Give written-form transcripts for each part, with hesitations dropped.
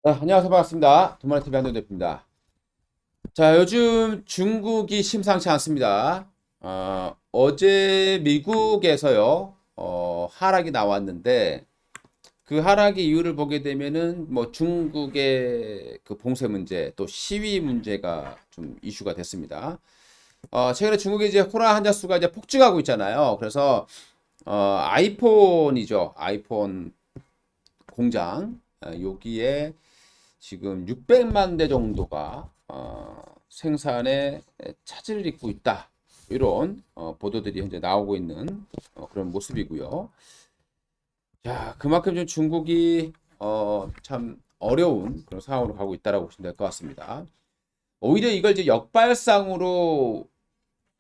안녕하세요. 반갑습니다. 도마TV 한동 대표입니다. 자, 요즘 중국이 심상치 않습니다. 어제 미국에서요, 하락이 나왔는데, 그 하락의 이유를 보게 되면은, 뭐, 중국의 그 봉쇄 문제, 또 시위 문제가 좀 이슈가 됐습니다. 최근에 중국의 이제 코로나 환자 수가 이제 폭증하고 있잖아요. 그래서, 아이폰이죠. 아이폰 공장. 여기에 지금 600만 대 정도가 생산에 차질을 잇고 있다. 이런 보도들이 현재 나오고 있는 그런 모습이고요. 자, 그만큼 좀 중국이 참 어려운 그런 상황으로 가고 있다라고 보시면 될 것 같습니다. 오히려 이걸 이제 역발상으로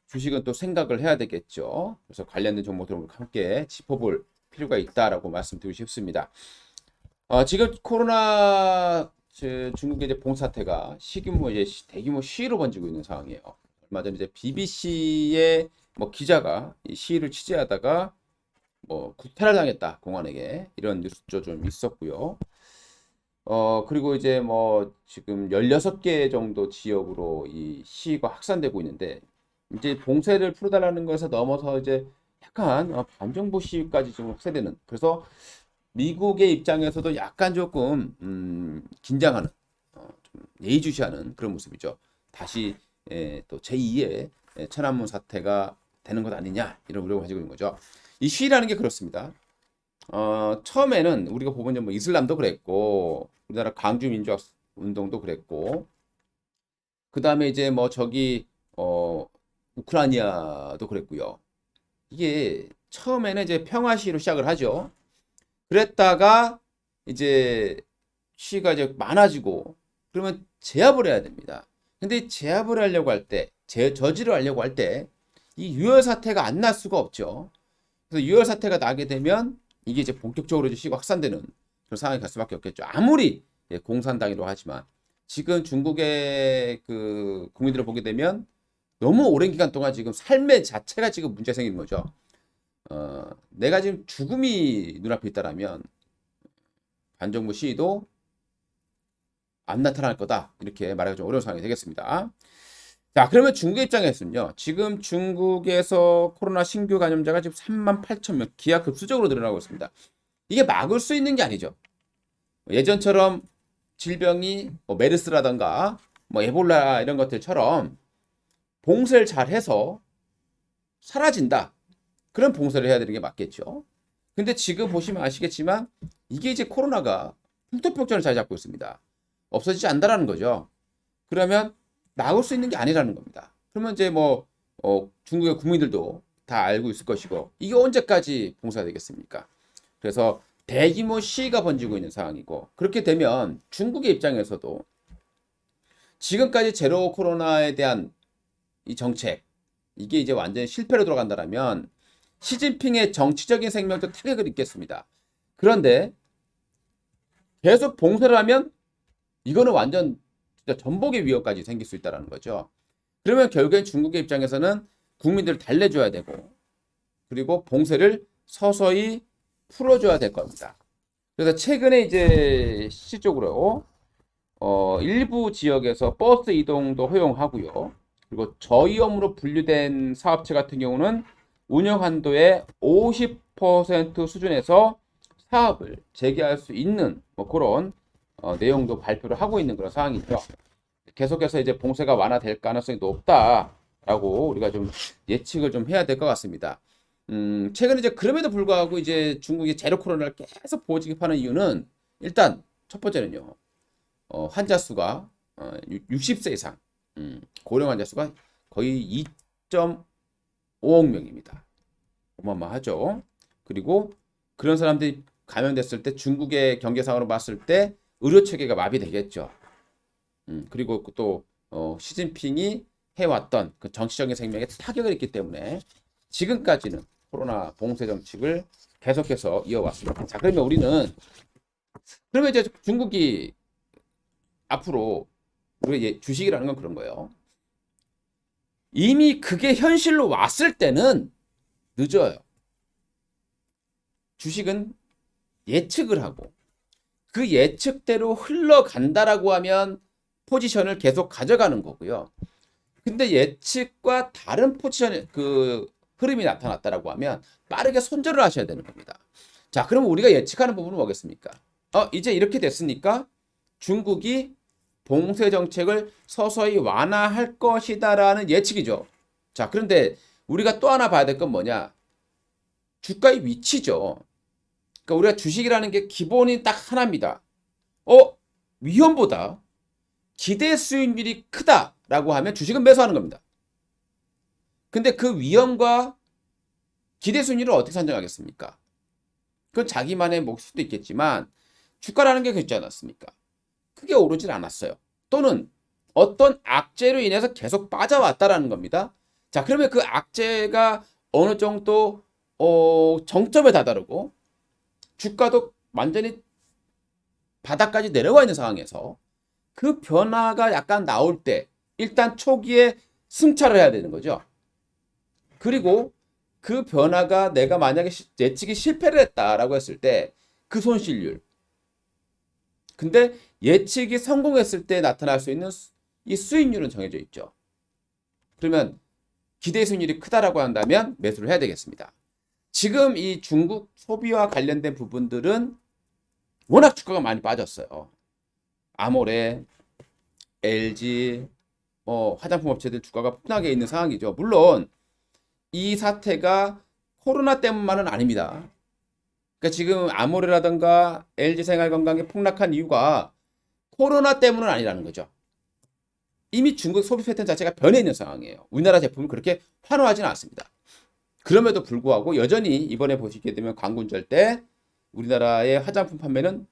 주식은 또 생각을 해야 되겠죠. 그래서 관련된 정보들을 함께 짚어볼 필요가 있다라고 말씀드리고 싶습니다. 지금 코로나 중국의 이제 봉사태가 시규모 이제 대규모 시위로 번지고 있는 상황이에요. 얼마 전에 이제 BBC의 뭐 기자가 이 시위를 취재하다가 뭐 구타를 당했다 공안에게 이런 뉴스도 좀 있었고요. 그리고 이제 뭐 지금 16개 정도 지역으로 이 시위가 확산되고 있는데 이제 봉쇄를 풀어달라는 것에서 넘어서 이제 약간 반정부 시위까지 좀 확산되는 그래서 미국의 입장에서도 약간 조금 긴장하는 좀 예의주시하는 그런 모습이죠. 다시 또 제2의 천안문 사태가 되는 것 아니냐 이런 우려를 가지고 있는 거죠. 이 시위라는 게 그렇습니다. 처음에는 우리가 보면 뭐 이슬람도 그랬고 우리나라 광주 민주화 운동도 그랬고 그 다음에 이제 뭐 저기 우크라이나도 그랬고요. 이게 처음에는 이제 평화 시위로 시작을 하죠. 그랬다가 이제 시가 이제 많아지고 그러면 제압을 해야 됩니다. 근데 제압을 하려고 할 때, 저지를 하려고 할 때 이 유혈 사태가 안 날 수가 없죠. 그래서 유혈 사태가 나게 되면 이게 이제 본격적으로 이제 시가 확산되는 그런 상황이 갈 수밖에 없겠죠. 아무리 공산당이라고 하지만 지금 중국의 그 국민들을 보게 되면 너무 오랜 기간 동안 지금 삶의 자체가 지금 문제 생기는 거죠. 내가 지금 죽음이 눈앞에 있다라면 반정부 시위도 안 나타날 거다. 이렇게 말하기 좀 어려운 상황이 되겠습니다. 자, 그러면 중국의 입장에서는요. 지금 중국에서 코로나 신규 감염자가 지금 3만 8천 명 기하급수적으로 늘어나고 있습니다. 이게 막을 수 있는 게 아니죠. 예전처럼 질병이 뭐 메르스라던가 뭐 에볼라 이런 것들처럼 봉쇄를 잘 해서 사라진다. 그런 봉쇄를 해야 되는 게 맞겠죠. 근데 지금 보시면 아시겠지만 이게 이제 코로나가 풍토병전을 자리 잡고 있습니다. 없어지지 않는다라는 거죠. 그러면 막을 수 있는 게 아니라는 겁니다. 그러면 이제 뭐 중국의 국민들도 다 알고 있을 것이고 이게 언제까지 봉쇄가 되겠습니까? 그래서 대규모 시위가 번지고 있는 상황이고 그렇게 되면 중국의 입장에서도 지금까지 제로 코로나에 대한 이 정책 이게 이제 완전히 실패로 돌아간다면 시진핑의 정치적인 생명도 타격을 입겠습니다. 그런데 계속 봉쇄를 하면 이거는 완전 진짜 전복의 위협까지 생길 수 있다는 거죠. 그러면 결국엔 중국의 입장에서는 국민들을 달래줘야 되고 그리고 봉쇄를 서서히 풀어줘야 될 겁니다. 그래서 최근에 이제 실질적으로 일부 지역에서 버스 이동도 허용하고요. 그리고 저위험으로 분류된 사업체 같은 경우는 운영 한도의 50% 수준에서 사업을 재개할 수 있는 뭐 그런 내용도 발표를 하고 있는 그런 상황이죠. 계속해서 이제 봉쇄가 완화될 가능성이 높다라고 우리가 좀 예측을 좀 해야 될 것 같습니다. 최근에 이제 그럼에도 불구하고 이제 중국이 제로 코로나를 계속 보직하는 이유는 일단 첫 번째는요. 환자 수가 60세 이상 고령 환자 수가 거의 2.5억 명입니다. 어마어마하죠. 그리고 그런 사람들이 감염됐을 때 중국의 경제상으로 봤을 때 의료 체계가 마비되겠죠. 그리고 또 시진핑이 해왔던 그 정치적인 생명에 타격을 입기 때문에 지금까지는 코로나 봉쇄 정책을 계속해서 이어왔습니다. 자, 그러면 이제 중국이 앞으로 우리 주식이라는 건 그런 거예요. 이미 그게 현실로 왔을 때는 늦어요. 주식은 예측을 하고 그 예측대로 흘러간다라고 하면 포지션을 계속 가져가는 거고요. 근데 예측과 다른 포지션의 그 흐름이 나타났다라고 하면 빠르게 손절을 하셔야 되는 겁니다. 자, 그럼 우리가 예측하는 부분은 뭐겠습니까? 이제 이렇게 됐으니까 중국이 봉쇄 정책을 서서히 완화할 것이다라는 예측이죠. 자, 그런데 우리가 또 하나 봐야 될 건 뭐냐? 주가의 위치죠. 그러니까 우리가 주식이라는 게 기본이 딱 하나입니다. 위험보다 기대 수익률이 크다라고 하면 주식은 매수하는 겁니다. 근데 그 위험과 기대 수익률을 어떻게 산정하겠습니까? 그건 자기만의 몫일 수도 있겠지만 주가라는 게 그렇지 않았습니까? 크게 오르질 않았어요. 또는 어떤 악재로 인해서 계속 빠져왔다라는 겁니다. 자, 그러면 그 악재가 어느 정도 정점에 다다르고 주가도 완전히 바닥까지 내려와 있는 상황에서 그 변화가 약간 나올 때 일단 초기에 승차를 해야 되는 거죠. 그리고 그 변화가 내가 만약에 예측이 실패를 했다라고 했을 때 그 손실률. 근데 예측이 성공했을 때 나타날 수 있는 이 수익률은 정해져 있죠. 그러면 기대 수익률이 크다라고 한다면 매수를 해야 되겠습니다. 지금 이 중국 소비와 관련된 부분들은 워낙 주가가 많이 빠졌어요. 아모레, LG, 화장품 업체들 주가가 폭락해 있는 상황이죠. 물론 이 사태가 코로나 때문만은 아닙니다. 그러니까 지금 아모레라든가 LG생활건강이 폭락한 이유가 코로나 때문은 아니라는 거죠. 이미 중국 소비 패턴 자체가 변해 있는 상황이에요. 우리나라 제품은 그렇게 환호하지는 않습니다. 그럼에도 불구하고 여전히 이번에 보시게 되면 광군절 때 우리나라의 화장품 판매는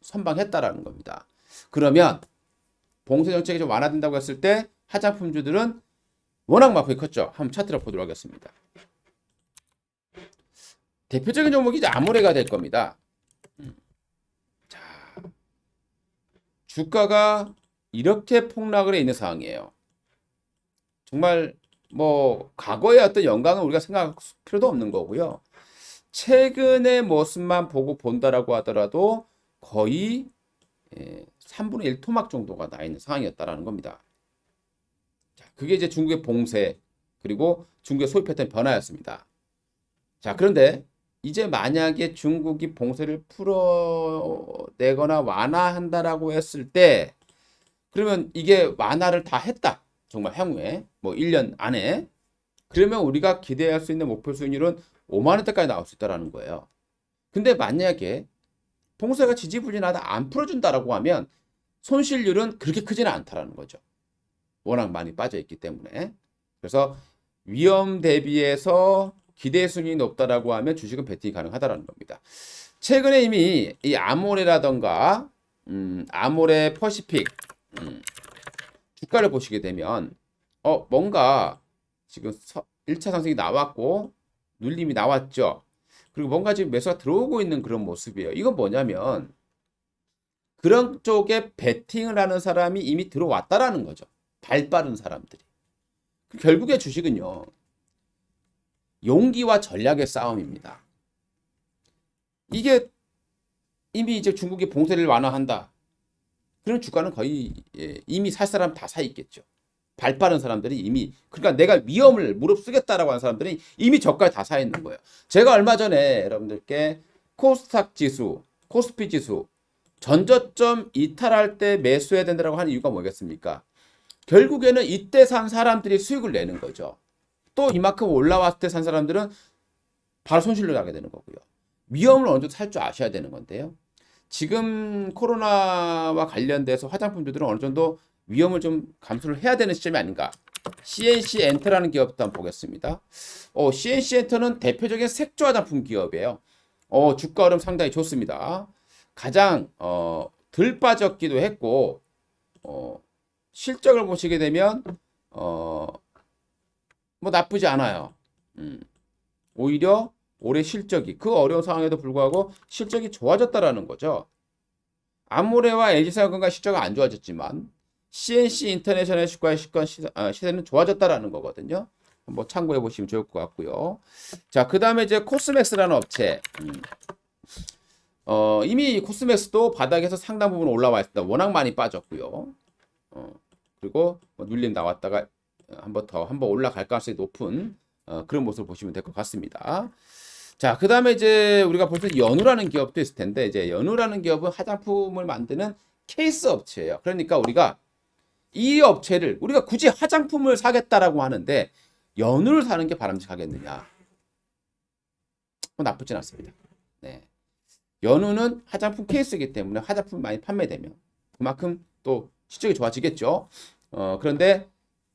선방했다라는 겁니다. 그러면 봉쇄 정책이 좀 완화된다고 했을 때 화장품주들은 워낙 마폭이 컸죠. 한번 차트를 보도록 하겠습니다. 대표적인 종목이 이제 아모레가 될 겁니다. 자, 주가가 이렇게 폭락을 해 있는 상황이에요. 정말 뭐 과거의 어떤 영광은 우리가 생각할 필요도 없는 거고요. 최근의 모습만 보고 본다라고 하더라도 거의 3분의 1 토막 정도가 나 있는 상황이었다라는 겁니다. 자, 그게 이제 중국의 봉쇄 그리고 중국의 소비 패턴 변화였습니다. 자, 그런데 이제 만약에 중국이 봉쇄를 풀어내거나 완화한다라고 했을 때 그러면 이게 완화를 다 했다. 정말 향후에 뭐 1년 안에 그러면 우리가 기대할 수 있는 목표 수익률은 5만 원대까지 나올 수 있다는 거예요. 근데 만약에 봉쇄가 지지부진하다 안 풀어준다라고 하면 손실률은 그렇게 크지는 않다라는 거죠. 워낙 많이 빠져 있기 때문에. 그래서 위험 대비해서 기대 수익률이 높다라고 하면 주식은 베팅이 가능하다라는 겁니다. 최근에 이미 이 아모레라던가 아모레 퍼시픽 주가를 보시게 되면 뭔가 지금 1차 상승이 나왔고 눌림이 나왔죠. 그리고 뭔가 지금 매수가 들어오고 있는 그런 모습이에요. 이건 뭐냐면 그런 쪽에 베팅을 하는 사람이 이미 들어왔다라는 거죠. 발 빠른 사람들이. 결국에 주식은요. 용기와 전략의 싸움입니다. 이게 이미 이제 중국이 봉쇄를 완화한다. 그럼 주가는 거의 이미 살 사람 다 사 있겠죠. 발 빠른 사람들이 이미 그러니까 내가 위험을 무릅쓰겠다라고 하는 사람들이 이미 저가에 다 사 있는 거예요. 제가 얼마 전에 여러분들께 코스닥 지수, 코스피 지수 전저점 이탈할 때 매수해야 된다고 하는 이유가 뭐겠습니까? 결국에는 이때 산 사람들이 수익을 내는 거죠. 또 이만큼 올라왔을 때 산 사람들은 바로 손실로 나게 되는 거고요. 위험을 어느 정도 살 줄 아셔야 되는 건데요. 지금 코로나와 관련돼서 화장품주들은 어느 정도 위험을 좀 감수를 해야 되는 시점이 아닌가. CNC 엔터라는 기업부터 한번 보겠습니다. CNC 엔터는 대표적인 색조 화장품 기업이에요. 주가 흐름 상당히 좋습니다. 가장 덜 빠졌기도 했고 실적을 보시게 되면 뭐 나쁘지 않아요. 오히려 올해 실적이 그 어려운 상황에도 불구하고 실적이 좋아졌다라는 거죠. 아모레와 LG생활건강 실적은 안 좋아졌지만 CNC 인터내셔널 주가의 시세는 좋아졌다라는 거거든요. 한번 참고해 보시면 좋을 것 같고요. 자, 그 다음에 이제 코스맥스라는 업체. 이미 코스맥스도 바닥에서 상당 부분 올라와 있습니다. 워낙 많이 빠졌고요. 그리고 뭐 눌림 나왔다가 한번 올라갈 가능성이 높은 그런 모습을 보시면 될 것 같습니다. 자, 그 다음에 이제 우리가 볼 때 연우라는 기업도 있을 텐데, 이제 연우라는 기업은 화장품을 만드는 케이스 업체예요. 그러니까 우리가 이 업체를 우리가 굳이 화장품을 사겠다라고 하는데 연우를 사는 게 바람직하겠느냐? 뭐 나쁘진 않습니다. 네. 연우는 화장품 케이스이기 때문에 화장품이 많이 판매되면 그만큼 또 실적이 좋아지겠죠. 그런데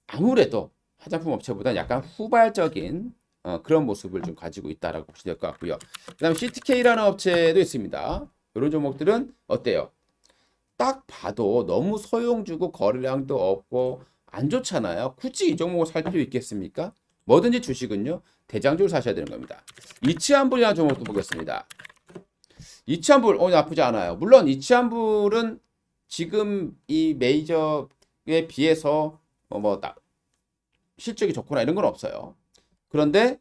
아무래도 화장품 업체보다는 약간 후발적인 그런 모습을 좀 가지고 있다라고 보시면 될 것 같고요. 그다음에 CTK라는 업체도 있습니다. 이런 종목들은 어때요? 딱 봐도 너무 소용주고 거래량도 없고 안 좋잖아요. 굳이 이 종목을 살 필요 있겠습니까? 뭐든지 주식은요, 대장주를 사셔야 되는 겁니다. 이치한불이라는 종목도 보겠습니다. 이치한불 나쁘지 않아요. 물론 이치한불은 지금 이 메이저에 비해서 실적이 좋거나 이런 건 없어요. 그런데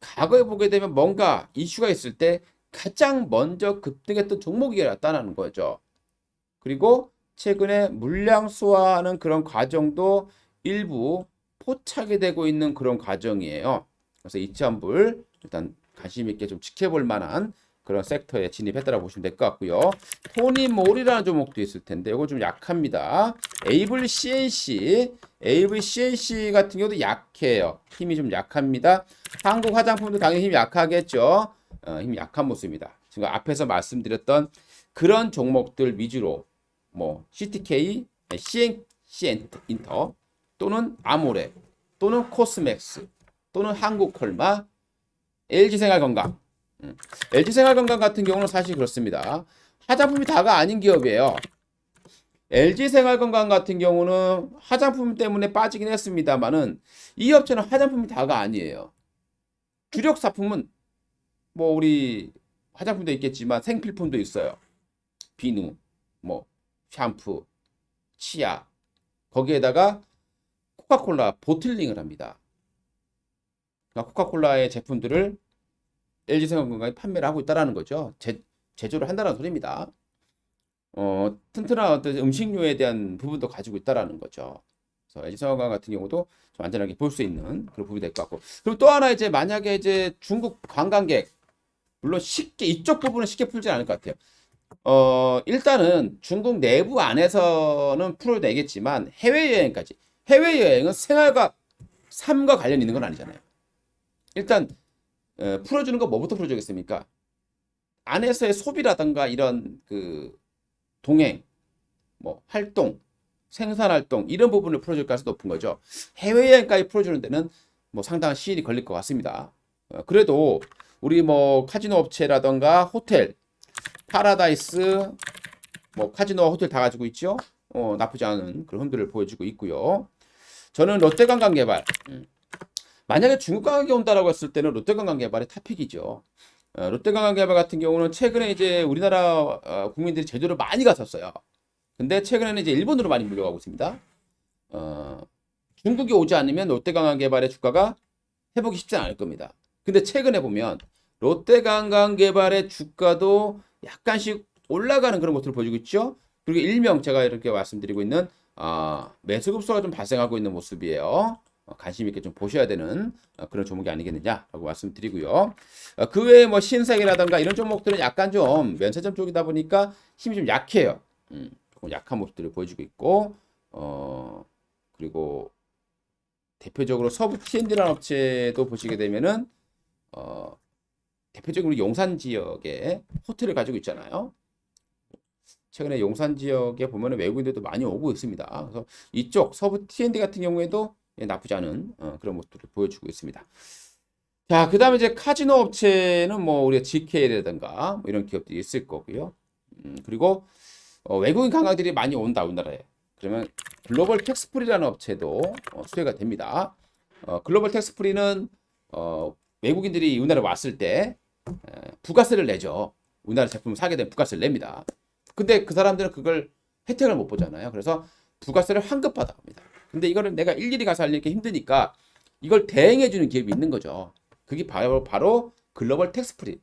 과거에 보게 되면 뭔가 이슈가 있을 때 가장 먼저 급등했던 종목이었다는 거죠. 그리고 최근에 물량 수화하는 그런 과정도 일부 포착이 되고 있는 그런 과정이에요. 그래서 이치한불 일단 관심 있게 좀 지켜볼 만한 그런 섹터에 진입했다라고 보시면 될 것 같고요. 토니몰이라는 종목도 있을 텐데 이거 좀 약합니다. 에이블 CNC 같은 경우도 약해요. 힘이 좀 약합니다. 한국 화장품도 당연히 힘이 약하겠죠. 힘이 약한 모습입니다. 지금 앞에서 말씀드렸던 그런 종목들 위주로 뭐 CTK, CNC 인터 또는 아모레 또는 코스맥스 또는 한국콜마, LG생활건강. LG생활건강 같은 경우는 사실 그렇습니다. 화장품이 다가 아닌 기업이에요. LG생활건강 같은 경우는 화장품 때문에 빠지긴 했습니다만은 이 업체는 화장품이 다가 아니에요. 주력 상품은 뭐 우리 화장품도 있겠지만 생필품도 있어요. 비누, 뭐 샴푸, 치약, 거기에다가 코카콜라 보틀링을 합니다. 그러니까 코카콜라의 제품들을 LG생활건강이 판매를 하고 있다는 거죠. 제조를 한다는 소리입니다. 튼튼한 어떤 음식료에 대한 부분도 가지고 있다는 거죠. 그래서 LG생활건강 같은 경우도 좀 안전하게 볼 수 있는 그런 부분이 될 것 같고. 그리고 또 하나 이제 만약에 이제 중국 관광객, 물론 이쪽 부분은 쉽게 풀지 않을 것 같아요. 일단은 중국 내부 안에서는 풀어내겠지만 해외여행까지. 해외여행은 생활과 삶과 관련 있는 건 아니잖아요. 일단 풀어주는 거 뭐부터 풀어주겠습니까? 안에서의 소비라든가 이런 그 동행, 뭐 활동, 생산활동 이런 부분을 풀어줄 가능성이 높은 거죠. 해외여행까지 풀어주는 데는 뭐 상당한 시일이 걸릴 것 같습니다. 그래도 우리 뭐 카지노 업체라든가 호텔, 파라다이스, 뭐 카지노와 호텔 다 가지고 있죠. 나쁘지 않은 그런 흔들을 보여주고 있고요. 저는 롯데관광개발. 만약에 중국 관광객이 온다라고 했을 때는 롯데관광개발의 탑픽이죠. 롯데관광개발 같은 경우는 최근에 이제 우리나라 국민들이 제주를 많이 갔었어요. 근데 최근에는 이제 일본으로 많이 물려가고 있습니다. 중국이 오지 않으면 롯데관광개발의 주가가 회복이 쉽지 않을 겁니다. 근데 최근에 보면 롯데관광개발의 주가도 약간씩 올라가는 그런 모습을 보여주고 있죠. 그리고 일명 제가 이렇게 말씀드리고 있는 매수급소가 좀 발생하고 있는 모습이에요. 관심 있게 좀 보셔야 되는 그런 종목이 아니겠느냐라고 말씀드리고요. 그 외에 뭐 신세계라든가 이런 종목들은 약간 좀 면세점 쪽이다 보니까 힘이 좀 약해요. 조금 약한 모습들을 보여주고 있고, 그리고 대표적으로 서부 T&D라는 업체도 보시게 되면은 대표적으로 용산 지역에 호텔을 가지고 있잖아요. 최근에 용산 지역에 보면은 외국인들도 많이 오고 있습니다. 그래서 이쪽 서부 T&D 같은 경우에도 나쁘지 않은 그런 모습들을 보여주고 있습니다. 자, 그 다음에 이제 카지노 업체는 뭐 우리가 GK라든가 뭐 이런 기업들이 있을 거고요. 그리고 외국인 관광들이 많이 온다 우리나라에. 그러면 글로벌 텍스프리라는 업체도 수혜가 됩니다. 글로벌 텍스프리는 외국인들이 우리나라에 왔을 때 부가세를 내죠. 우리나라 제품을 사게 되면 부가세를 냅니다. 근데 그 사람들은 그걸 혜택을 못 보잖아요. 그래서 부가세를 환급받아 갑니다. 근데 이거를 내가 일일이 가서 알리기 힘드니까 이걸 대행해주는 기업이 있는 거죠. 그게 바로 글로벌 텍스프리.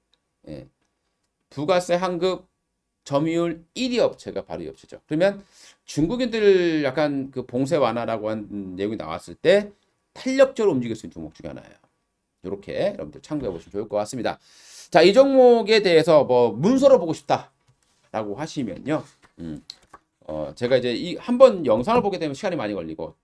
예. 부가세 환급 점유율 1위 업체가 바로 이 업체죠. 그러면 중국인들 약간 그 봉쇄 완화라고 한 내용이 나왔을 때 탄력적으로 움직일 수 있는 종목 중에 하나예요. 이렇게 여러분들 참고해 보시면 좋을 것 같습니다. 자, 이 종목에 대해서 뭐 문서로 보고 싶다라고 하시면요. 제가 이제 이 한번 영상을 보게 되면 시간이 많이 걸리고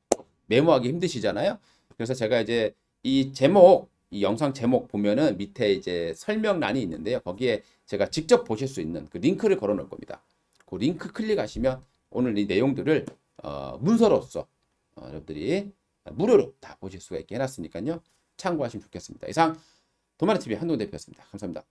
메모하기 힘드시잖아요. 그래서 제가 이제 이 제목, 이 영상 제목 보면은 밑에 이제 설명란이 있는데요. 거기에 제가 직접 보실 수 있는 그 링크를 걸어 놓을 겁니다. 그 링크 클릭하시면 오늘 이 내용들을 문서로서 여러분들이 무료로 다 보실 수가 있게 해놨으니까요. 참고하시면 좋겠습니다. 이상 도마리TV 한동훈 대표였습니다. 감사합니다.